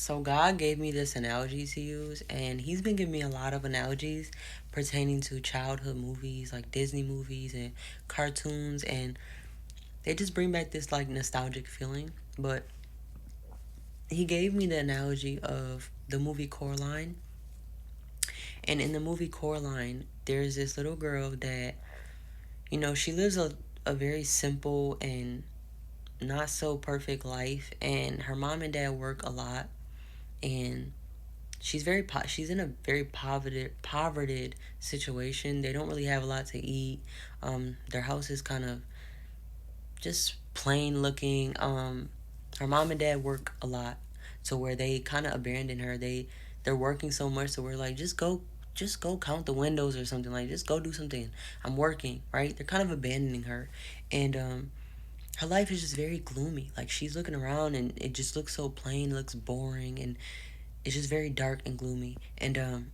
So God gave me this analogy to use, and He's been giving me a lot of analogies pertaining to childhood movies, like Disney movies and cartoons, and they just bring back this like nostalgic feeling. But He gave me the analogy of the movie Coraline, and in the movie Coraline, there's this little girl that she lives a very simple and not so perfect life, and her mom and dad work a lot, and she's in a very poverty situation. They don't really have a lot to eat. Their house is kind of just plain looking. Her mom and dad work a lot, so where they kind of abandon her. They're working so much, so we're like, just go count the windows or something, like just go do something. I'm working, right? They're kind of abandoning her, and her life is just very gloomy. Like she's looking around and it just looks so plain, looks boring, and it's just very dark and gloomy. And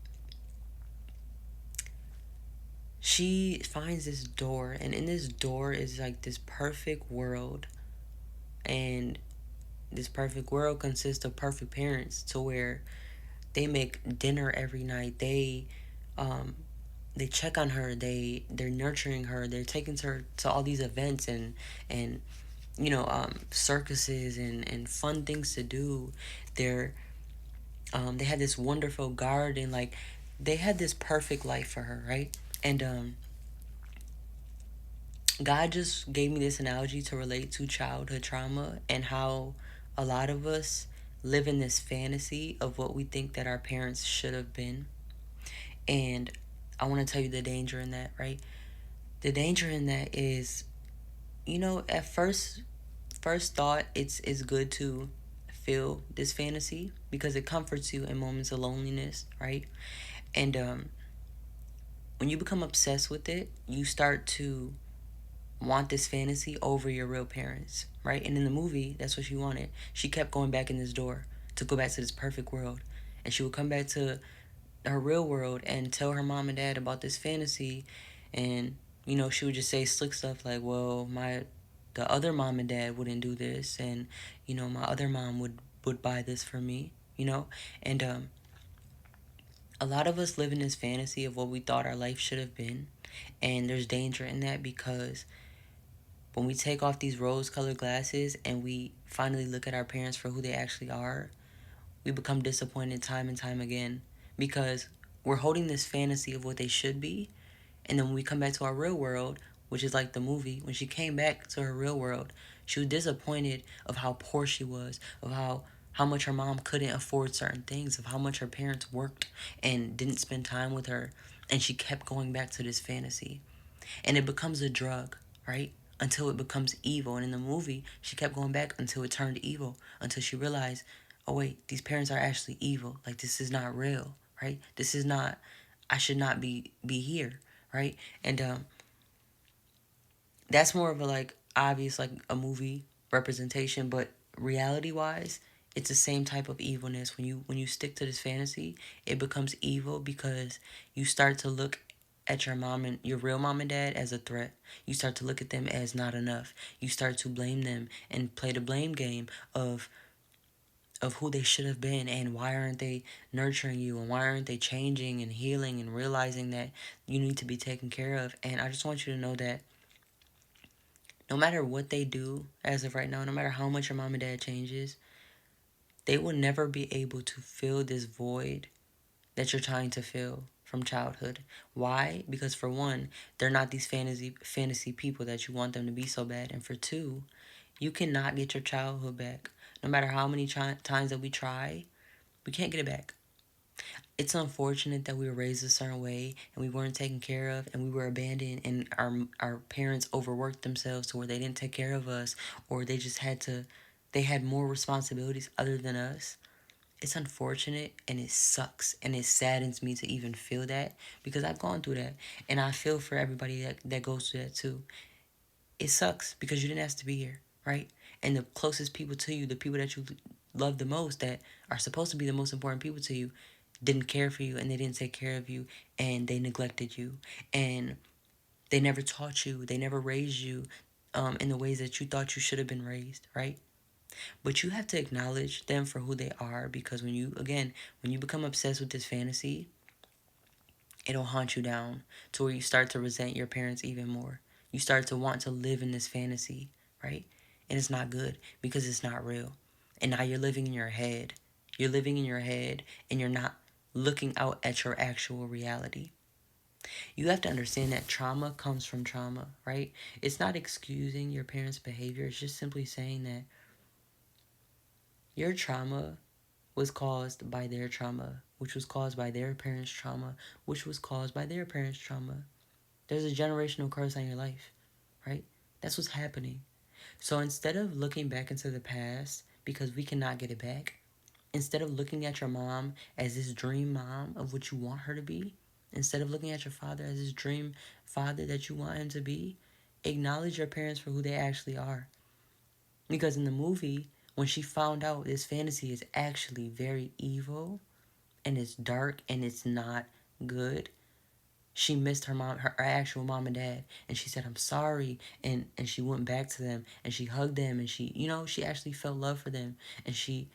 she finds this door, and in this door is like this perfect world, and this perfect world consists of perfect parents to where they make dinner every night. Um they check on her. They're nurturing her. They're taking her to all these events and circuses and fun things to do. They're they had this wonderful garden. Like they had this perfect life for her, right? And God just gave me this analogy to relate to childhood trauma and how a lot of us live in this fantasy of what we think that our parents should have been. And I want to tell you the danger in that, right? The danger in that is, at first thought, it's good to feel this fantasy because it comforts you in moments of loneliness, right? And when you become obsessed with it, you start to want this fantasy over your real parents, right? And in the movie, that's what she wanted. She kept going back in this door to go back to this perfect world. And she would come back to her real world and tell her mom and dad about this fantasy. And, she would just say slick stuff like, well, the other mom and dad wouldn't do this. And, my other mom would buy this for me, And a lot of us live in this fantasy of what we thought our life should have been. And there's danger in that because when we take off these rose colored glasses and we finally look at our parents for who they actually are, we become disappointed time and time again because we're holding this fantasy of what they should be. And then when we come back to our real world, which is like the movie, when she came back to her real world, she was disappointed of how poor she was, of how much her mom couldn't afford certain things, of how much her parents worked and didn't spend time with her. And she kept going back to this fantasy and it becomes a drug, right? Until it becomes evil. And in the movie, she kept going back until it turned evil, until she realized, oh wait, these parents are actually evil. Like this is not real, right? This is not. I should not be here, right? And that's more of a like obvious like a movie representation, but reality wise, it's the same type of evilness. When you stick to this fantasy, it becomes evil because you start to look at your real mom and dad as a threat. You start to look at them as not enough. You start to blame them and play the blame game of who they should have been and why aren't they nurturing you and why aren't they changing and healing and realizing that you need to be taken care of. And I just want you to know that no matter what they do as of right now, no matter how much your mom and dad changes, they will never be able to fill this void that you're trying to fill from childhood. Why? Because for one, they're not these fantasy people that you want them to be so bad. And for two, you cannot get your childhood back. No matter how many times that we try, we can't get it back. It's unfortunate that we were raised a certain way and we weren't taken care of and we were abandoned and our parents overworked themselves to where they didn't take care of us or they had more responsibilities other than us. It's unfortunate and it sucks and it saddens me to even feel that because I've gone through that and I feel for everybody that goes through that too. It sucks because you didn't ask to be here, right? And the closest people to you, the people that you love the most, that are supposed to be the most important people to you, didn't care for you and they didn't take care of you and they neglected you and they never taught you, they never raised you in the ways that you thought you should have been raised, right? But you have to acknowledge them for who they are, because when you become obsessed with this fantasy, it'll haunt you down to where you start to resent your parents even more. You start to want to live in this fantasy, right? And it's not good because it's not real. And now you're living in your head. You're living in your head and you're not looking out at your actual reality. You have to understand that trauma comes from trauma, right? It's not excusing your parents' behavior. It's just simply saying that your trauma was caused by their trauma, which was caused by their parents' trauma, which was caused by their parents' trauma. There's a generational curse on your life, right? That's what's happening. So instead of looking back into the past, because we cannot get it back, instead of looking at your mom as this dream mom of what you want her to be, instead of looking at your father as this dream father that you want him to be, acknowledge your parents for who they actually are. Because in the movie, when she found out this fantasy is actually very evil and it's dark and it's not good, she missed her actual mom and dad, and she said, I'm sorry, and she went back to them and she hugged them, and she actually felt love for them, and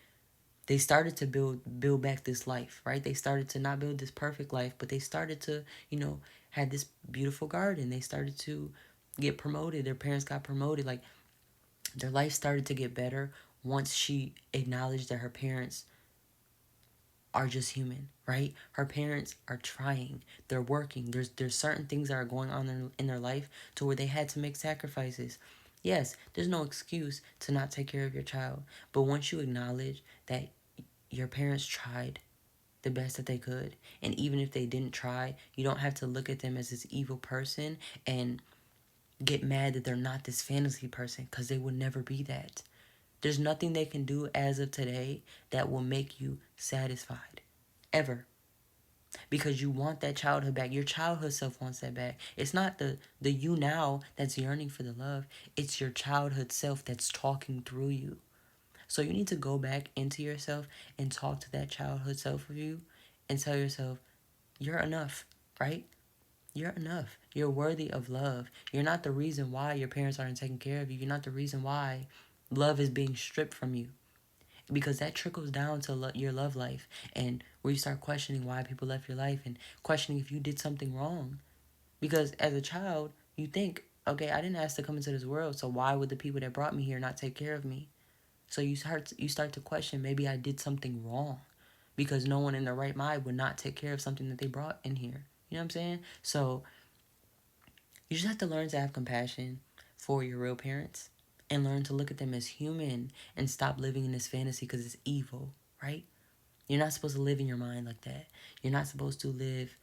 they started to build back this life, right? They started to not build this perfect life, but they started to, had this beautiful garden. They started to get promoted. Their parents got promoted. Like, their life started to get better once she acknowledged that her parents are just human, right? Her parents are trying. They're working. There's certain things that are going on in their life to where they had to make sacrifices. Yes, there's no excuse to not take care of your child. But once you acknowledge that your parents tried the best that they could, and even if they didn't try, you don't have to look at them as this evil person and get mad that they're not this fantasy person, because they will never be that. There's nothing they can do as of today that will make you satisfied. Ever. Because you want that childhood back. Your childhood self wants that back. It's not the you now that's yearning for the love. It's your childhood self that's talking through you. So you need to go back into yourself and talk to that childhood self of you and tell yourself, you're enough, right? You're enough. You're worthy of love. You're not the reason why your parents aren't taking care of you. You're not the reason why love is being stripped from you, because that trickles down to your love life, and where you start questioning why people left your life and questioning if you did something wrong. Because as a child, you think, okay, I didn't ask to come into this world, so why would the people that brought me here not take care of me? So you start to question, maybe I did something wrong, because no one in their right mind would not take care of something that they brought in here. You know what I'm saying? So you just have to learn to have compassion for your real parents and learn to look at them as human and stop living in this fantasy, because it's evil, right? You're not supposed to live in your mind like that. You're not supposed to live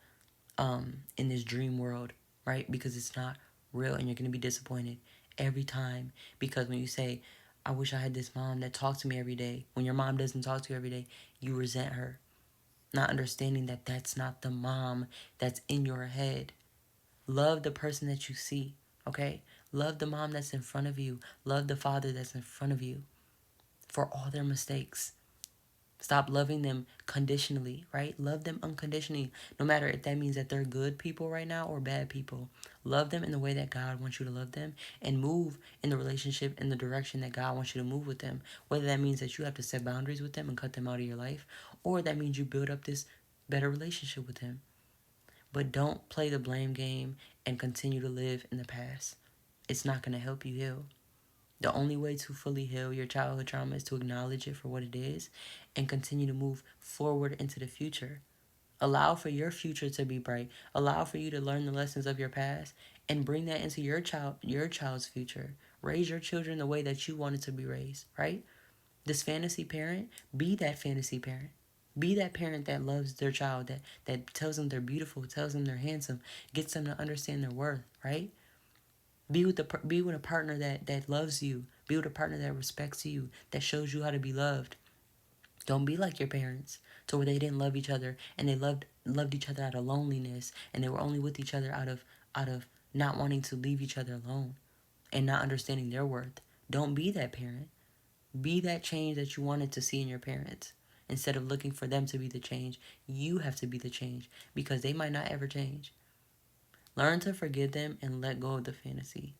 in this dream world, right? Because it's not real, and you're going to be disappointed every time. Because when you say, I wish I had this mom that talked to me every day, when your mom doesn't talk to you every day, you resent her, not understanding that that's not the mom that's in your head. Love the person that you see, okay? Love the mom that's in front of you. Love the father that's in front of you for all their mistakes. Stop loving them conditionally, right? Love them unconditionally, no matter if that means that they're good people right now or bad people. Love them in the way that God wants you to love them, and move in the relationship in the direction that God wants you to move with them. Whether that means that you have to set boundaries with them and cut them out of your life, or that means you build up this better relationship with them. But don't play the blame game and continue to live in the past. It's not going to help you heal. The only way to fully heal your childhood trauma is to acknowledge it for what it is and continue to move forward into the future. Allow for your future to be bright. Allow for you to learn the lessons of your past and bring that into your child's future. Raise your children the way that you wanted to be raised, right? This fantasy parent, be that fantasy parent. Be that parent that loves their child, that tells them they're beautiful, tells them they're handsome, gets them to understand their worth, right? Be with a partner that loves you. Be with a partner that respects you, that shows you how to be loved. Don't be like your parents, to where they didn't love each other and they loved each other out of loneliness, and they were only with each other out of not wanting to leave each other alone and not understanding their worth. Don't be that parent. Be that change that you wanted to see in your parents. Instead of looking for them to be the change, you have to be the change, because they might not ever change. Learn to forgive them and let go of the fantasy.